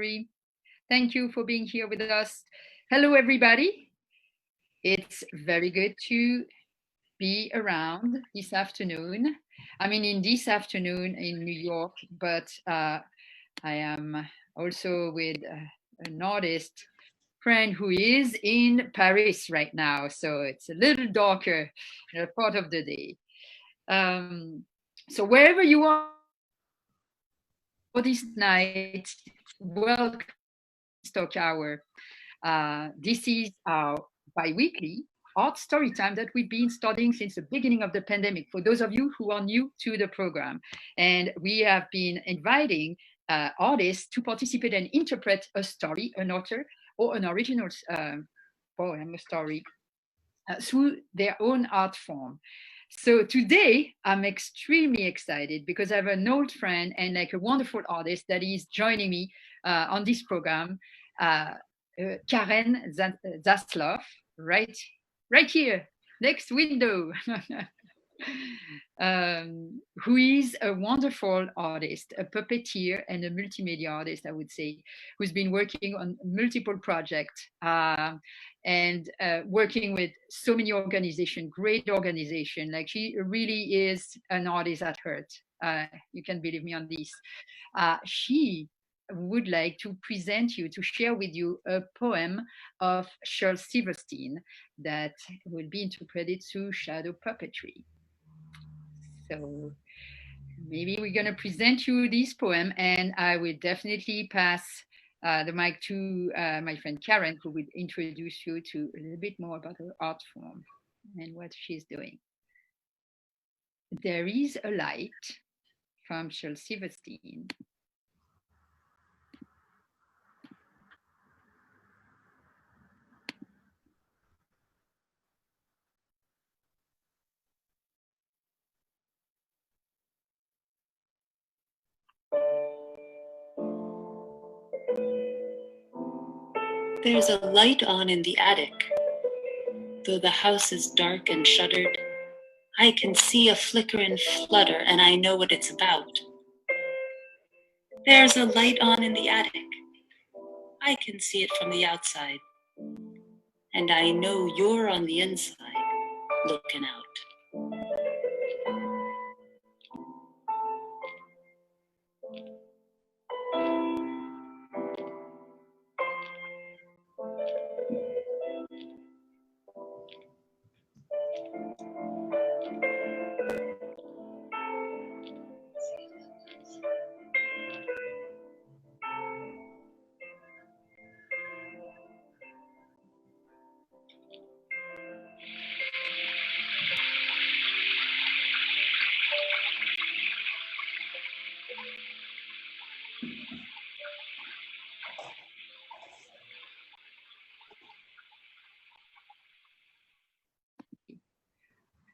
puppetry. Thank you for being here with us. Hello, everybody. It's very good to be around this afternoon. I mean, in this afternoon in New York, but I am also with an artist friend who is in Paris right now. So it's a little darker part of the day. So wherever you are this night, welcome to Beanstalk Hour. This is our bi-weekly art story time that we've been studying since the beginning of the pandemic, for those of you who are new to the program. And we have been inviting artists to participate and interpret a story, an author, or an original poem, a story, through their own art form. So today I'm extremely excited because I have an old friend and like a wonderful artist that is joining me on this program, Karen Zasloff, right here, next window, who is a wonderful artist, a puppeteer and a multimedia artist, I would say, who's been working on multiple projects and working with so many organizations, great organization. Like she really is an artist at heart. You can believe me on this. She would like to present you, to share with you a poem of Shel Silverstein that will be interpreted through shadow puppetry. So maybe we're going to present you this poem, and I will definitely pass the mic to my friend Karen, who will introduce you to a little bit more about her art form and what she's doing. There is a light from Shel Silverstein. There's a light on in the attic. Though the house is dark and shuttered, I can see a flicker and flutter, and I know what it's about. There's a light on in the attic. I can see it from the outside, and I know you're on the inside, looking out.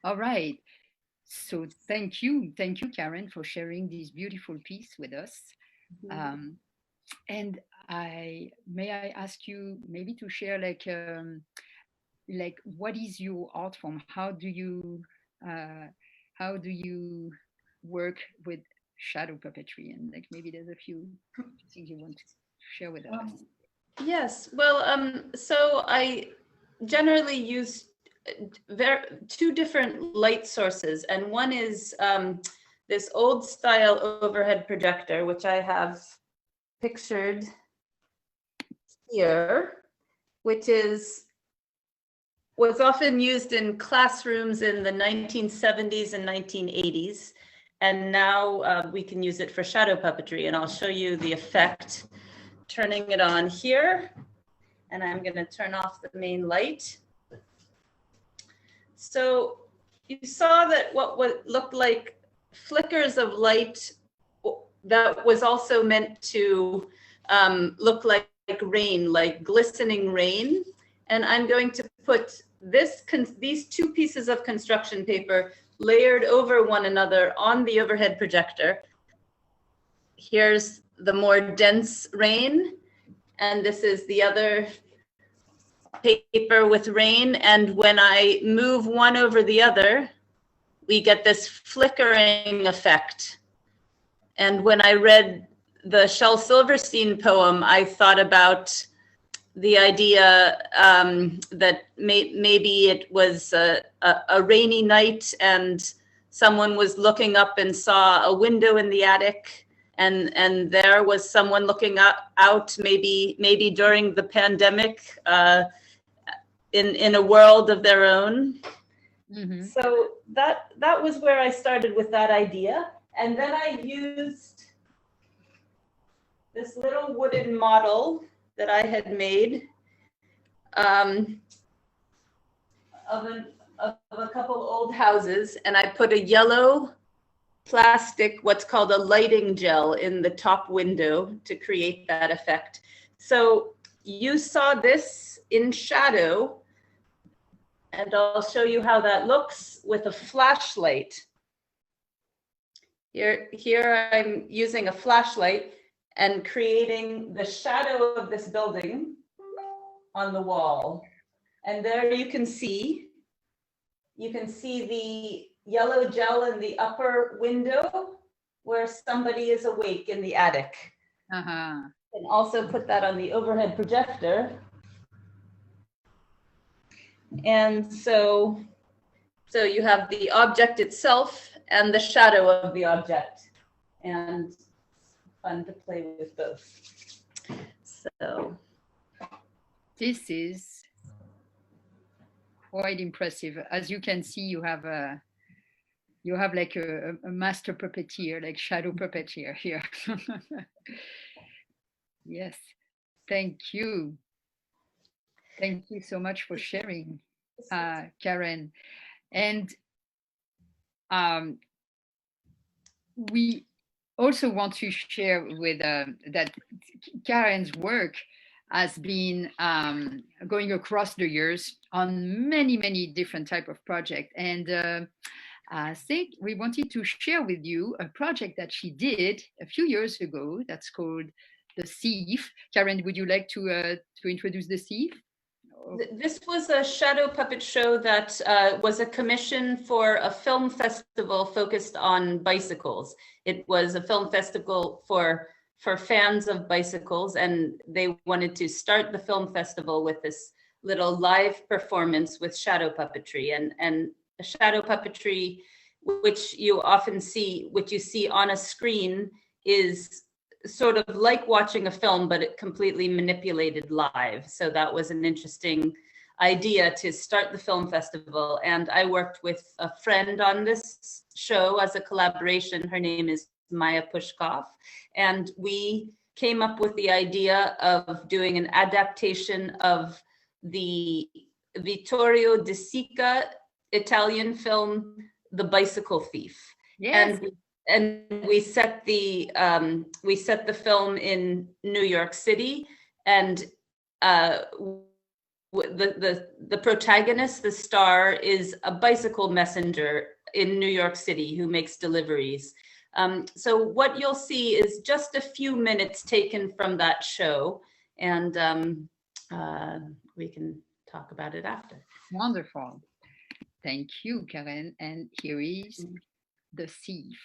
All right. So thank you, Karen, for sharing this beautiful piece with us. Mm-hmm. And may I ask you maybe to share like what is your art form? How do you work with shadow puppetry? And like maybe there's a few things you want to share with us. Yes. Well, so I generally use two different light sources, and one is this old style overhead projector, which I have pictured here, which was often used in classrooms in the 1970s and 1980s, and now we can use it for shadow puppetry, and I'll show you the effect. Turning it on here, and I'm going to turn off the main light. So you saw that what looked like flickers of light that was also meant to look like rain, like glistening rain. And I'm going to put these two pieces of construction paper layered over one another on the overhead projector. Here's the more dense rain, and this is the other paper with rain, and when I move one over the other, we get this flickering effect. And when I read the Shel Silverstein poem, I thought about the idea that maybe it was a rainy night and someone was looking up and saw a window in the attic, and there was someone looking out maybe during the pandemic in a world of their own. Mm-hmm. So that was where I started with that idea. And then I used this little wooden model that I had made of a couple old houses, and I put a yellow plastic, what's called a lighting gel, in the top window to create that effect. So you saw this in shadow, and I'll show you how that looks with a flashlight. Here I'm using a flashlight and creating the shadow of this building on the wall. And there you can see the yellow gel in the upper window where somebody is awake in the attic. Uh-huh. And also put that on the overhead projector. And so you have the object itself and the shadow of the object. And fun to play with both. So this is quite impressive. As you can see, you have like a master puppeteer, like shadow puppeteer here. Yes, thank you. Thank you so much for sharing, Karen. And we also want to share with that Karen's work has been going across the years on many different type of projects. And I think we wanted to share with you a project that she did a few years ago that's called The Thief. Karen, would you like to introduce The Thief? This was a shadow puppet show that was a commission for a film festival focused on bicycles. It was a film festival for fans of bicycles, and they wanted to start the film festival with this little live performance with shadow puppetry. And shadow puppetry, which you often see, which you see on a screen, is sort of like watching a film, but it completely manipulated live. So that was an interesting idea to start the film festival. And I worked with a friend on this show as a collaboration. Her name is Maya Pushkov. And we came up with the idea of doing an adaptation of the Vittorio De Sica Italian film, The Bicycle Thief. Yes. And we set the film in New York City, and the protagonist, the star, is a bicycle messenger in New York City who makes deliveries. So what you'll see is just a few minutes taken from that show, and we can talk about it after. Wonderful. Thank you, Karen. And here is The Thief.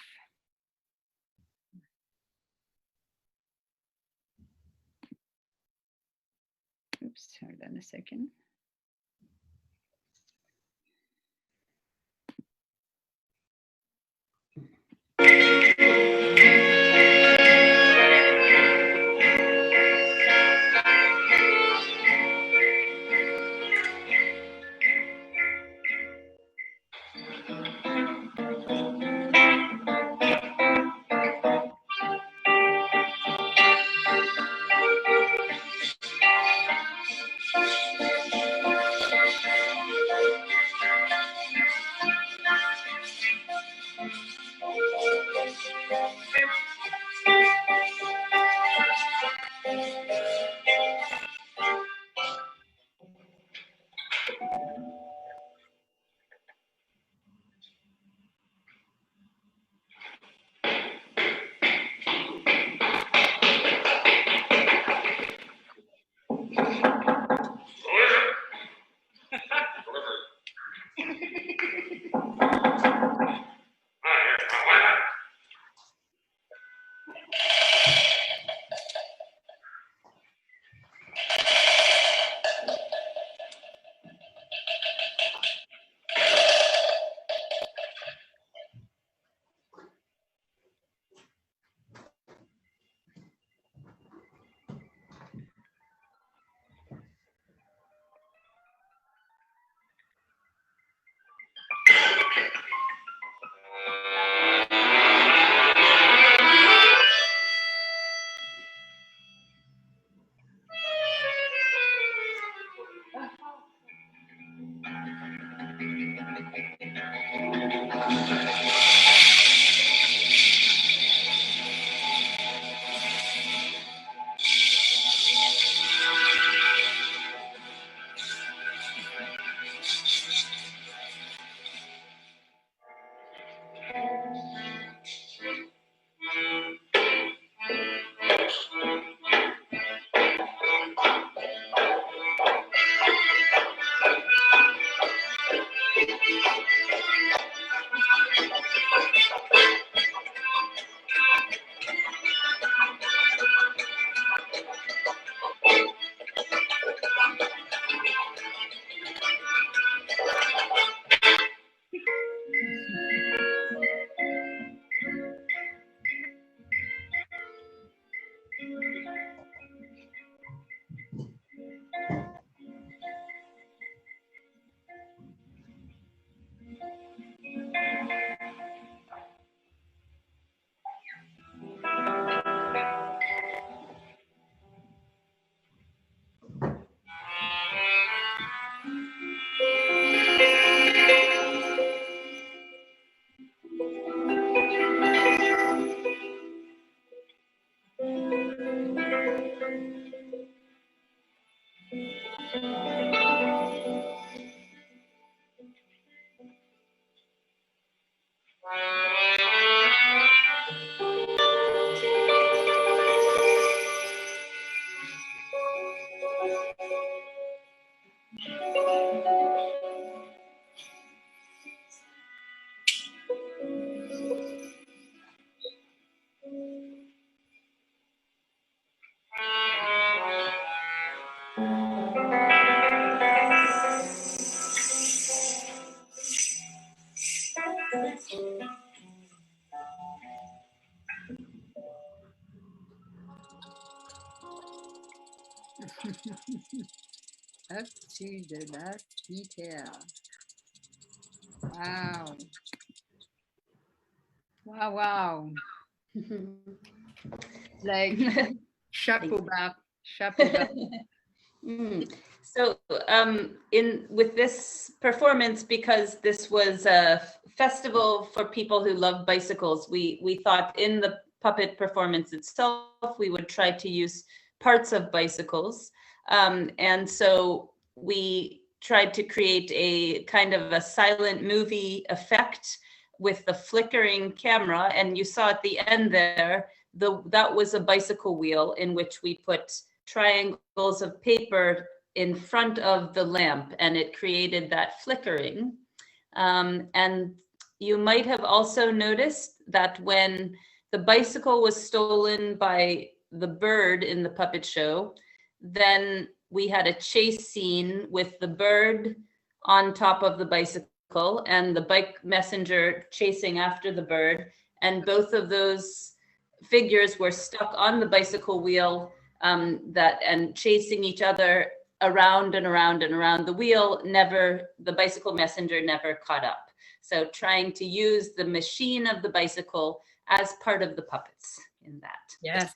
Oops, hold on a second. Up to the last detail. Wow. Wow, wow. Like chapeau bas, chapeau bas. So with this performance, because this was a festival for people who love bicycles, we thought in the puppet performance itself, we would try to use parts of bicycles. And so we tried to create a kind of a silent movie effect with the flickering camera. And you saw at the end there, that was a bicycle wheel in which we put triangles of paper in front of the lamp, and it created that flickering. And you might have also noticed that when the bicycle was stolen by the bird in the puppet show, then we had a chase scene with the bird on top of the bicycle and the bike messenger chasing after the bird. And both of those figures were stuck on the bicycle wheel and chasing each other around and around and around the wheel. The bicycle messenger never caught up. So trying to use the machine of the bicycle as part of the puppets in that. Yes.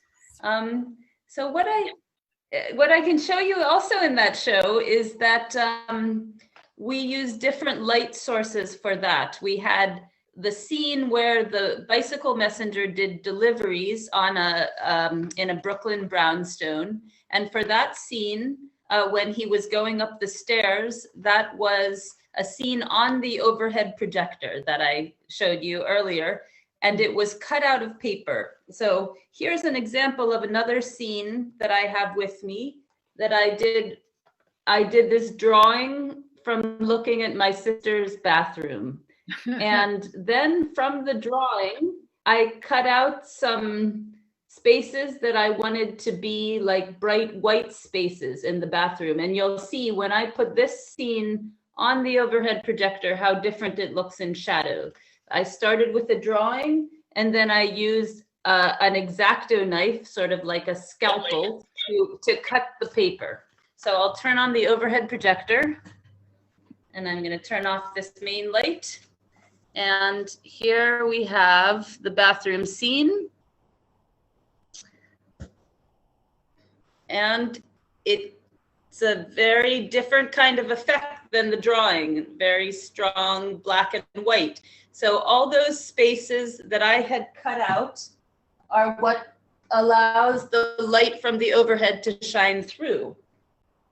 So what I can show you also in that show is that we use different light sources for that. We had the scene where the bicycle messenger did deliveries on in a Brooklyn brownstone. And for that scene, when he was going up the stairs, that was a scene on the overhead projector that I showed you earlier, and it was cut out of paper. So here's an example of another scene that I have with me that I did this drawing from looking at my sister's bathroom. And then from the drawing, I cut out some spaces that I wanted to be like bright white spaces in the bathroom. And you'll see when I put this scene on the overhead projector, how different it looks in shadow. I started with a drawing, and then I used an X-Acto knife, sort of like a scalpel, to cut the paper. So I'll turn on the overhead projector, and I'm going to turn off this main light. And here we have the bathroom scene. And it's a very different kind of effect than the drawing, very strong black and white. So all those spaces that I had cut out are what allows the light from the overhead to shine through.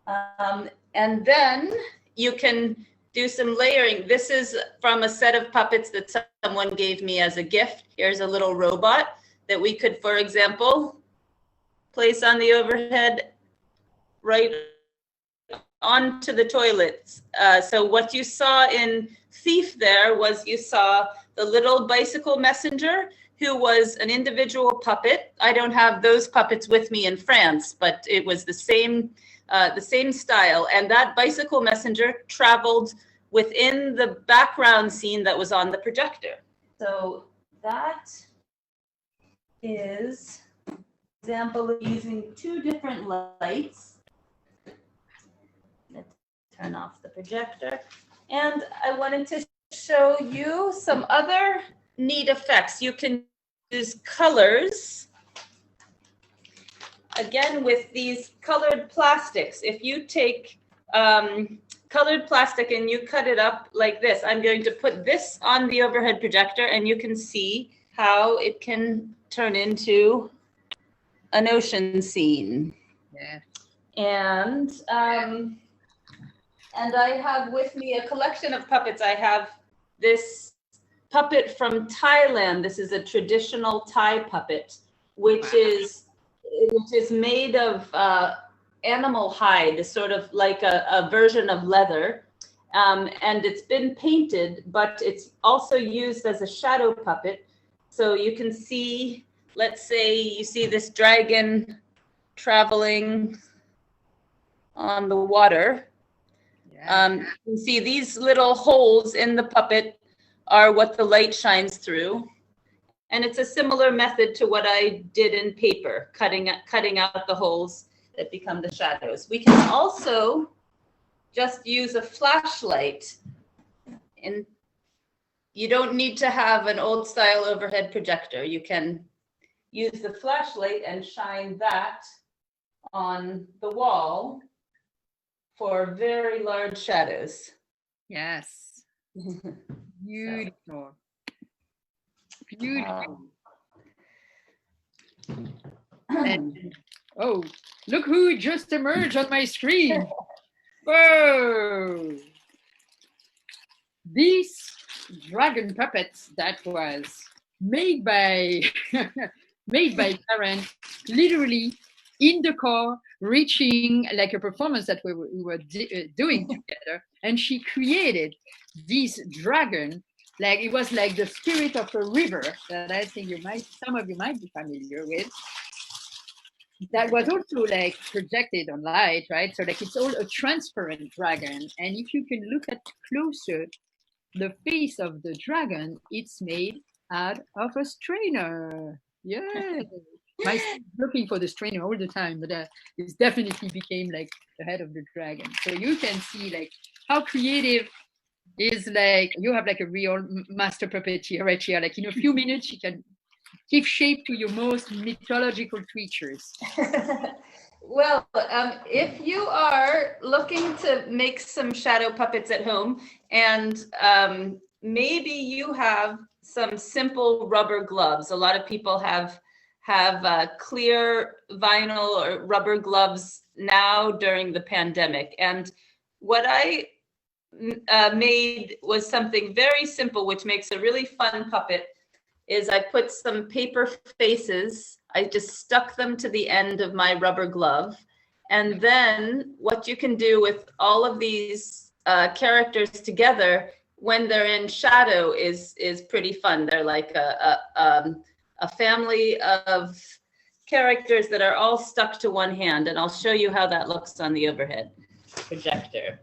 And then you can do some layering. This is from a set of puppets that someone gave me as a gift. Here's a little robot that we could, for example, place on the overhead right onto the toilets. So what you saw in Thief there was you saw the little bicycle messenger, who was an individual puppet. I don't have those puppets with me in France, but it was the same style. And that bicycle messenger traveled within the background scene that was on the projector. So that is an example of using two different lights. Let's turn off the projector. And I wanted to show you some other neat effects. You can use colors, again, with these colored plastics. If you take colored plastic and you cut it up like this, I'm going to put this on the overhead projector, and you can see how it can turn into an ocean scene. Yeah. And And I have with me a collection of puppets. I have this puppet from Thailand. This is a traditional Thai puppet, which is made of animal hide, sort of like a version of leather. And it's been painted, but it's also used as a shadow puppet. So you can see, let's say you see this dragon traveling on the water. You can see these little holes in the puppet are what the light shines through. And it's a similar method to what I did in paper, cutting out the holes that become the shadows. We can also just use a flashlight, and you don't need to have an old style overhead projector. You can use the flashlight and shine that on the wall for very large shadows. Yes. Beautiful. Beautiful. And, oh, look who just emerged on my screen. Whoa. These dragon puppets that was made by Karen, literally in the car, reaching like a performance that we were doing together, and she created this dragon. Like it was like the spirit of a river that I think some of you might be familiar with. That was also like projected on light, right? So like it's all a transparent dragon, and if you can look at closer, the face of the dragon, it's made out of a strainer. Yeah. My son's looking for the strainer all the time, but it definitely became like the head of the dragon. So you can see like how creative is, like you have like a real master puppeteer right here. Like in a few minutes, you can give shape to your most mythological creatures. Well, if you are looking to make some shadow puppets at home, and maybe you have some simple rubber gloves. A lot of people have clear vinyl or rubber gloves now during the pandemic. And what I made was something very simple, which makes a really fun puppet. Is I put some paper faces, I just stuck them to the end of my rubber glove. And then what you can do with all of these characters together when they're in shadow is pretty fun. They're like a family of characters that are all stuck to one hand. And I'll show you how that looks on the overhead projector.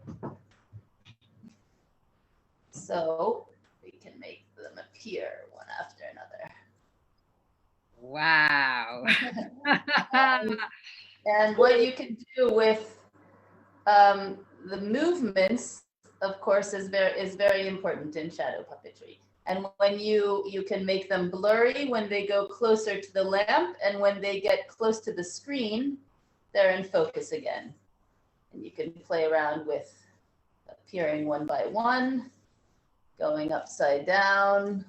So we can make them appear one after another. Wow. And what you can do with the movements, of course, is very important in shadow puppetry. And when you can make them blurry when they go closer to the lamp, and when they get close to the screen, they're in focus again. And you can play around with appearing one by one, going upside down,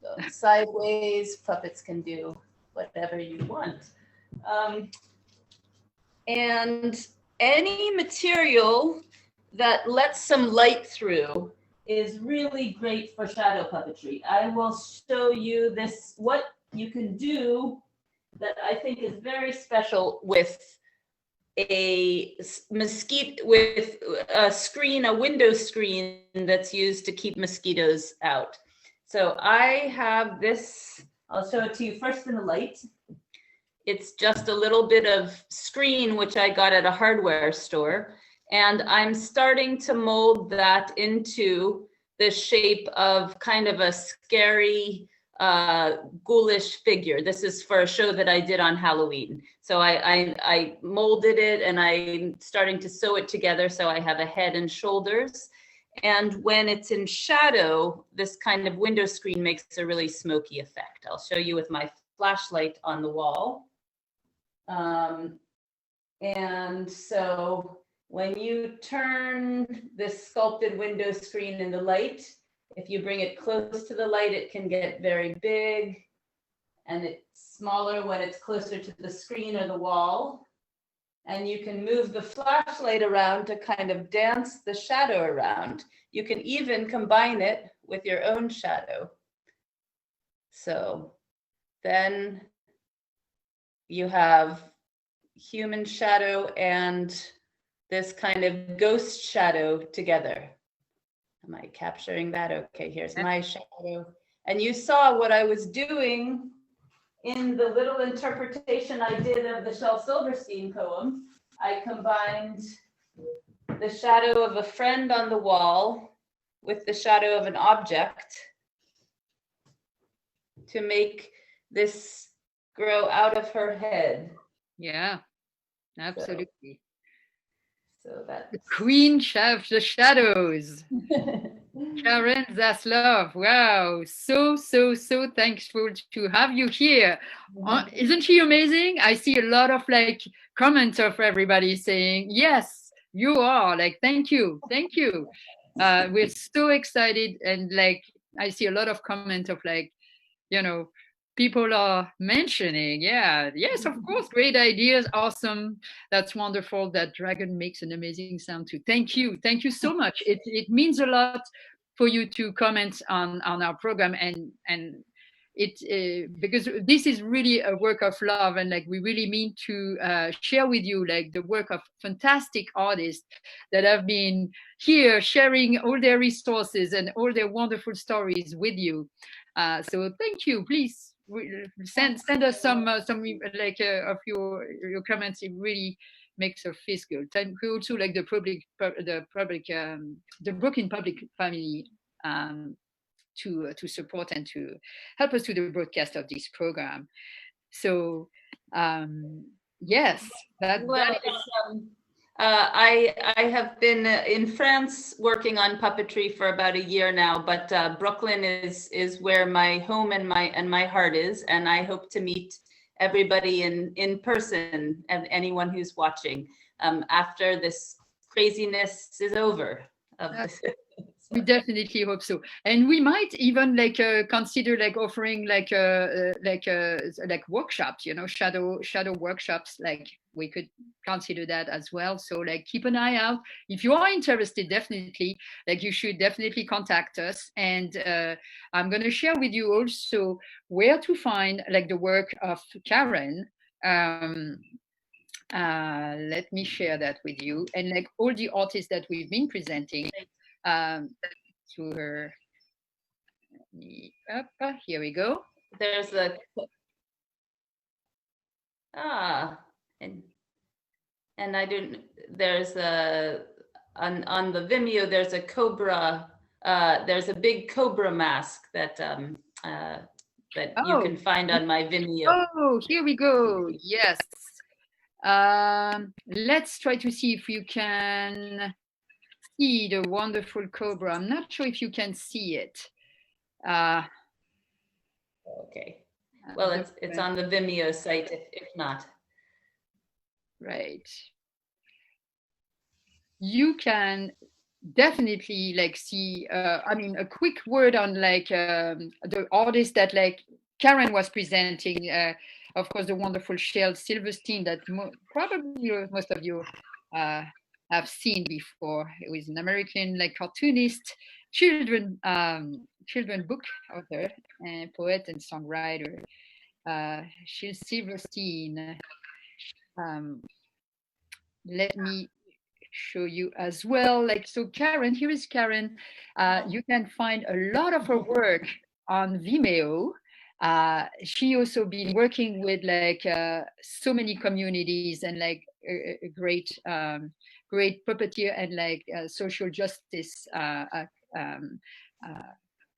going sideways. Puppets can do whatever you want. And any material that lets some light through is really great for shadow puppetry. I will show you this, what you can do that I think is very special with a mosquito, with a screen, a window screen that's used to keep mosquitoes out. So I have this, I'll show it to you first in the light. It's just a little bit of screen, which I got at a hardware store. And I'm starting to mold that into the shape of kind of a scary, ghoulish figure. This is for a show that I did on Halloween. So I molded it, and I'm starting to sew it together. So I have a head and shoulders. And when it's in shadow, this kind of window screen makes a really smoky effect. I'll show you with my flashlight on the wall. And so when you turn this sculpted window screen in the light, if you bring it close to the light, it can get very big, and it's smaller when it's closer to the screen or the wall. and you can move the flashlight around to kind of dance the shadow around. You can even combine it with your own shadow. So then you have human shadow and this kind of ghost shadow together. Am I capturing that? Okay, here's my shadow. And you saw what I was doing in the little interpretation I did of the Shel Silverstein poem. I combined the shadow of a friend on the wall with the shadow of an object to make this grow out of her head. Yeah, absolutely. So that's the queen of the shadows. Karen Zaslav, wow, so thankful to have you here. Isn't she amazing? I see a lot of like comments of everybody saying, yes, you are, like, thank you. We're so excited, and like I see a lot of comments of like, people are mentioning, yes, of course, great ideas, awesome, that's wonderful, that dragon makes an amazing sound too. Thank you so much. It means a lot for you to comment on our program, and it because this is really a work of love, and like we really mean to share with you like the work of fantastic artists that have been here sharing all their resources and all their wonderful stories with you. So thank you. Please send us some like of your comments. It really makes us feel good. Thank you also like the Brooklyn Public family to support and to help us to the broadcast of this program. So yes, that is. I have been in France working on puppetry for about a year now, but Brooklyn is where my home and my heart is, and I hope to meet everybody in person and anyone who's watching after this craziness is over. We definitely hope so, and we might even like consider like offering like workshops, shadow workshops. Like we could consider that as well. So like keep an eye out if you are interested. Definitely, like you should definitely contact us, and I'm going to share with you also where to find like the work of Karen. Let me share that with you, and like all the artists that we've been presenting to her. Here we go. There's a and I didn't. There's a on the Vimeo. There's a cobra. There's a big cobra mask that you can find on my Vimeo. Oh, here we go. Yes. Let's try to see if you can see the wonderful cobra. I'm not sure if you can see it. Okay. Well, it's on the Vimeo site if not. Right. You can definitely like see, I mean, a quick word on like the artist that like Karen was presenting, of course, the wonderful Shel Silverstein that probably most of you have seen before. It was an American like cartoonist, children book author, and poet and songwriter. Shel Silverstein. Let me show you as well. Like, so Karen, here is Karen. You can find a lot of her work on Vimeo. She also been working with like so many communities and like a great puppeteer and like social justice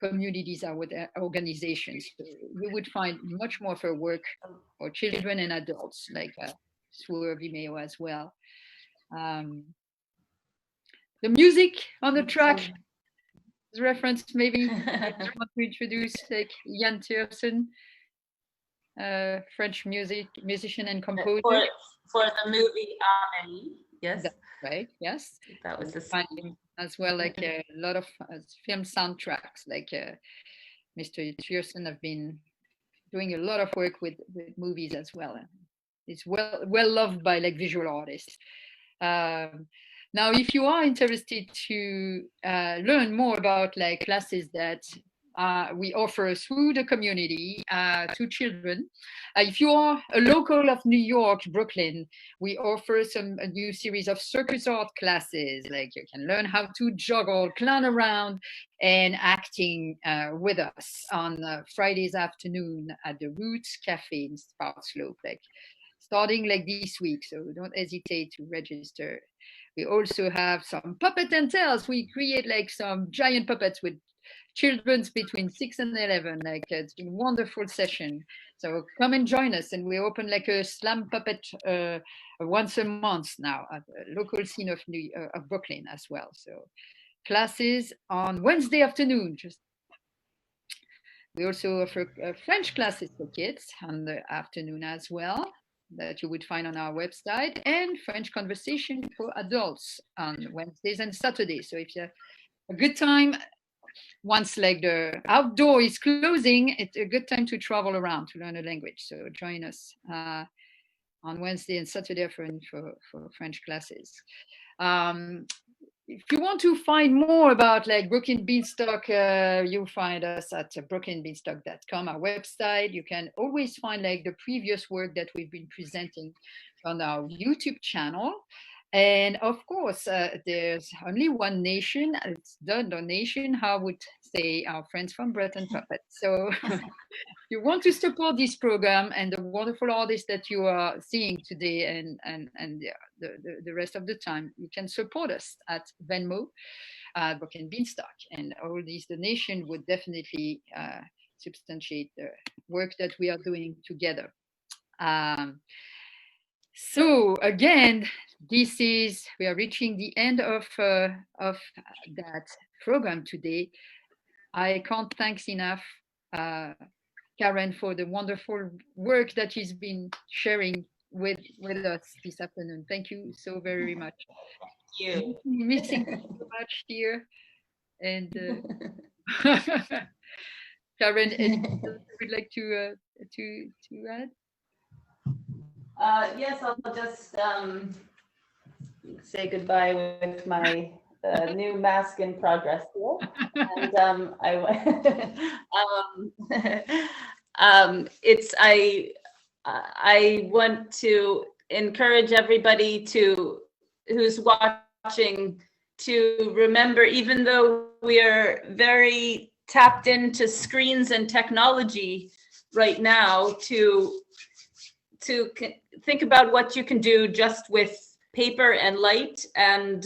communities with organizations. So you would find much more of her work for children and adults, like through Vimeo as well. The music on the track is referenced, maybe I want to introduce like Jan Tiersen, French musician and composer. For the movie Amélie, yes. That's right, yes. That was the as well, like a lot of film soundtracks, like Mr. Tiersen have been doing a lot of work with movies as well. it's well loved by like visual artists. Um, Now, if you are interested to learn more about like classes that we offer through the community to children, if you are a local of New York, Brooklyn, we offer a new series of circus art classes. Like you can learn how to juggle, clown around, and acting with us on Fridays afternoon at the Roots Cafe in Spark Slope. Like starting like this week, so don't hesitate to register. We also have some puppet and tales. We create like some giant puppets with children's between 6 and 11. Like it's been a wonderful session. So come and join us. And we open like a slam puppet once a month now at the local scene of Brooklyn as well. So classes on Wednesday afternoon. We also offer French classes for kids on the afternoon as well, that you would find on our website, and French conversation for adults on Wednesdays and Saturdays. So if you have a good time, once like the outdoor is closing, it's a good time to travel around to learn a language. So join us on Wednesday and Saturday for French classes. If you want to find more about like Brooklyn Beanstalk, you'll find us at brooklynbeanstalk.com, our website. You can always find like the previous work that we've been presenting on our YouTube channel. And of course, there's only one nation. It's the donation, how would say our friends from Breton Puppet. So you want to support this program and the wonderful artists that you are seeing today and the rest of the time, you can support us at Venmo, Brooklyn Beanstalk, and all these donations would definitely substantiate the work that we are doing together. So again, we are reaching the end of that program today. I can't thank enough Karen for the wonderful work that she's been sharing with us this afternoon. Thank you so very much. Thank you. Missing so much here. And Karen, anything else you would like to add? Yes, I'll just say goodbye with my new mask in progress here. And I want to encourage everybody who's watching to remember, even though we are very tapped into screens and technology right now, to think about what you can do just with paper and light and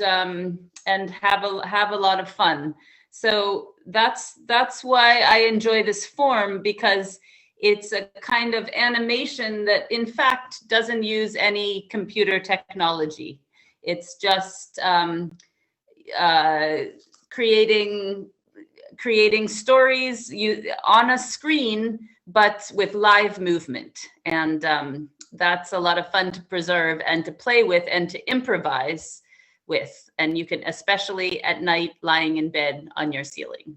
have a lot of fun. So that's why I enjoy this form, because it's a kind of animation that in fact doesn't use any computer technology. It's just creating stories on a screen, but with live movement. And that's a lot of fun to preserve and to play with and to improvise with. And you can, especially at night, lying in bed on your ceiling.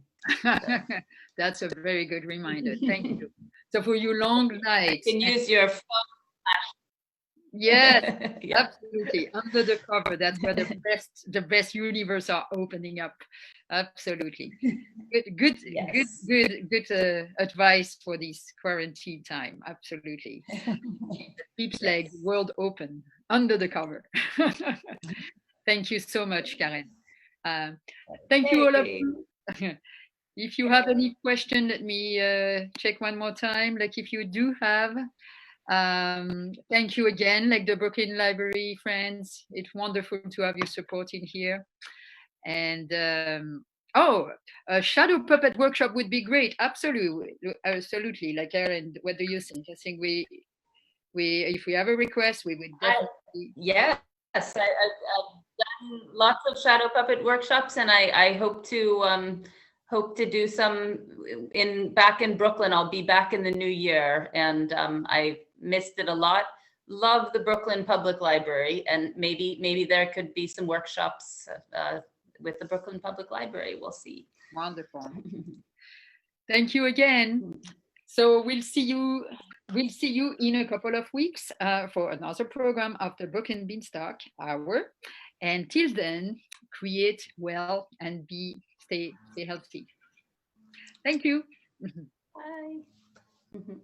That's a very good reminder. Thank you. So for you long nights, you can use your phone. Yes, Yeah. Absolutely. Under the cover, that's where the best universe are opening up. Absolutely. Good Yes. advice for this quarantine time. Absolutely. It keeps like the world open under the cover. Thank you so much, Karen. Thank you all of you. If you have any question, let me check one more time. Like if you do have, thank you again, like the Brooklyn Library friends. It's wonderful to have you supporting here. And a shadow puppet workshop would be great. Absolutely. Like Aaron, what do you think? I think we if we have a request, we would definitely. Yes, I've done lots of shadow puppet workshops, and I hope to do some back in Brooklyn. I'll be back in the new year, and I missed it a lot. Love the Brooklyn Public Library, and maybe there could be some workshops with the Brooklyn Public Library. We'll see. Wonderful. Thank you again. So we'll see you we'll see you in a couple of weeks for another program of the Book and Beanstalk Hour. And till then, create well and stay healthy. Thank you. Bye.